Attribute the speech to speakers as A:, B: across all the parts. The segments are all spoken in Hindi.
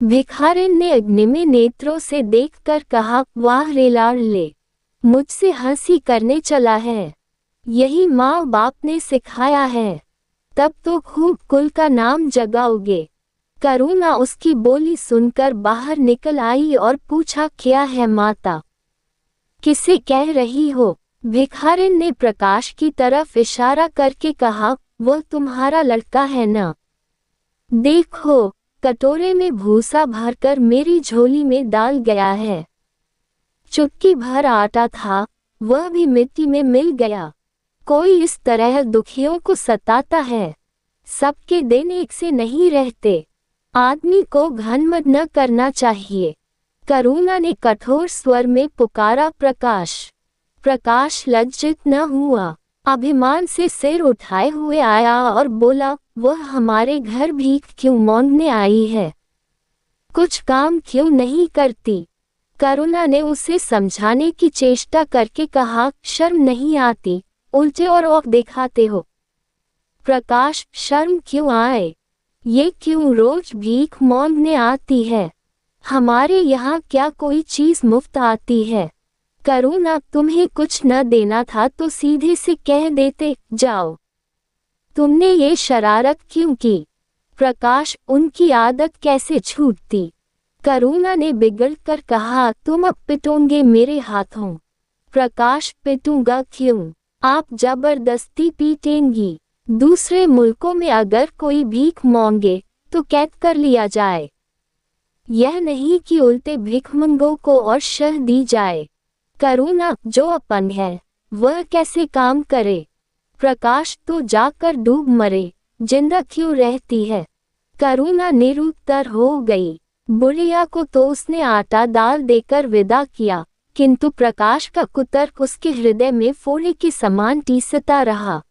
A: भिखारिन ने अग्निमय नेत्रों से देखकर कहा, वाह रे लाडले, मुझसे हंसी करने चला है। यही माँ बाप ने सिखाया है। तब तो खूब कुल का नाम जगाओगे। करुणा उसकी बोली सुनकर बाहर निकल आई और पूछा, क्या है माता, किसे कह रही हो? भिखारिन ने प्रकाश की तरफ इशारा करके कहा, वह तुम्हारा लड़का है ना? देखो, कटोरे में भूसा भरकर मेरी झोली में डाल गया है। चुटकी भर आटा था, वह भी मिट्टी में मिल गया। कोई इस तरह दुखियों को सताता है। सबके दिन एक से नहीं रहते। आदमी को घमंड न करना चाहिए। करुणा ने कठोर स्वर में पुकारा, प्रकाश। प्रकाश लज्जित न हुआ, अभिमान से सिर उठाए हुए आया और बोला, वह हमारे घर भीख क्यों मांगने आई है? कुछ काम क्यों नहीं करती? करुणा ने उसे समझाने की चेष्टा करके कहा, शर्म नहीं आती, उल्टे और औक दिखाते हो। प्रकाश, शर्म क्यों आए? ये क्यों रोज भीख मांगने आती है? हमारे यहाँ क्या कोई चीज मुफ्त आती है? करुणा, तुम्हें कुछ न देना था तो सीधे से कह देते, जाओ। तुमने ये शरारत क्यों की? प्रकाश, उनकी आदत कैसे छूटती? करुणा ने बिगड़ कर कहा, तुम अब पिटोगे मेरे हाथों। प्रकाश, पिटूंगा क्यों? आप जबरदस्ती पीटेंगी। दूसरे मुल्कों में अगर कोई भीख मांगे तो कैद कर लिया जाए। यह नहीं कि उल्टे भिखमंगों को और शह दी जाए। करुणा, जो अपन है वह कैसे काम करे? प्रकाश, तो जाकर डूब मरे, जिंदा क्यों रहती है? करुणा निरुत्तर हो गई। बुढ़िया को तो उसने आटा दाल देकर विदा किया, किंतु प्रकाश का कुतर्क उसके हृदय में फोड़े के समान टीसता रहा।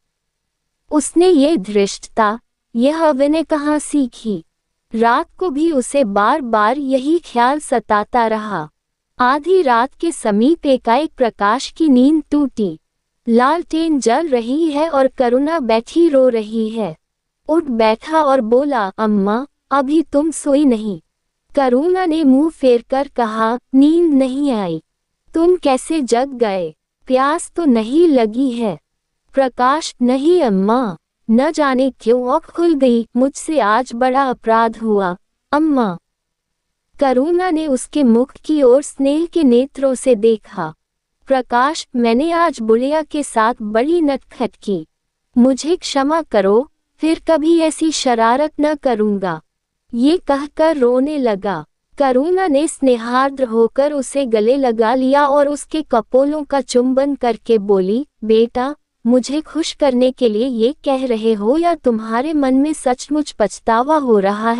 A: उसने ये धृष्टता, यह अविनय कहाँ सीखी? रात को भी उसे बार बार यही ख्याल सताता रहा। आधी रात के समीप एकाएक प्रकाश की नींद टूटी। लालटेन जल रही है और करुणा बैठी रो रही है। उठ बैठा और बोला, अम्मा, अभी तुम सोई नहीं? करुणा ने मुंह फेरकर कहा, नींद नहीं आई। तुम कैसे जग गए? प्यास तो नहीं लगी है? प्रकाश, नहीं अम्मा, न जाने क्यों आँख खुल गई, मुझसे आज बड़ा अपराध हुआ अम्मा। करुणा ने उसके मुख की ओर स्नेह के नेत्रों से देखा। प्रकाश, मैंने आज बुढ़िया के साथ बड़ी नटखट की। मुझे क्षमा करो, फिर कभी ऐसी शरारत न करूँगा। ये कहकर रोने लगा। करुणा ने स्नेहार्द्र होकर उसे गले लगा लिया और उसके कपोलों का चुंबन करके बोली, बेटा, मुझे खुश करने के लिए ये कह रहे हो या तुम्हारे मन में सचमुच पछतावा हो रहा है?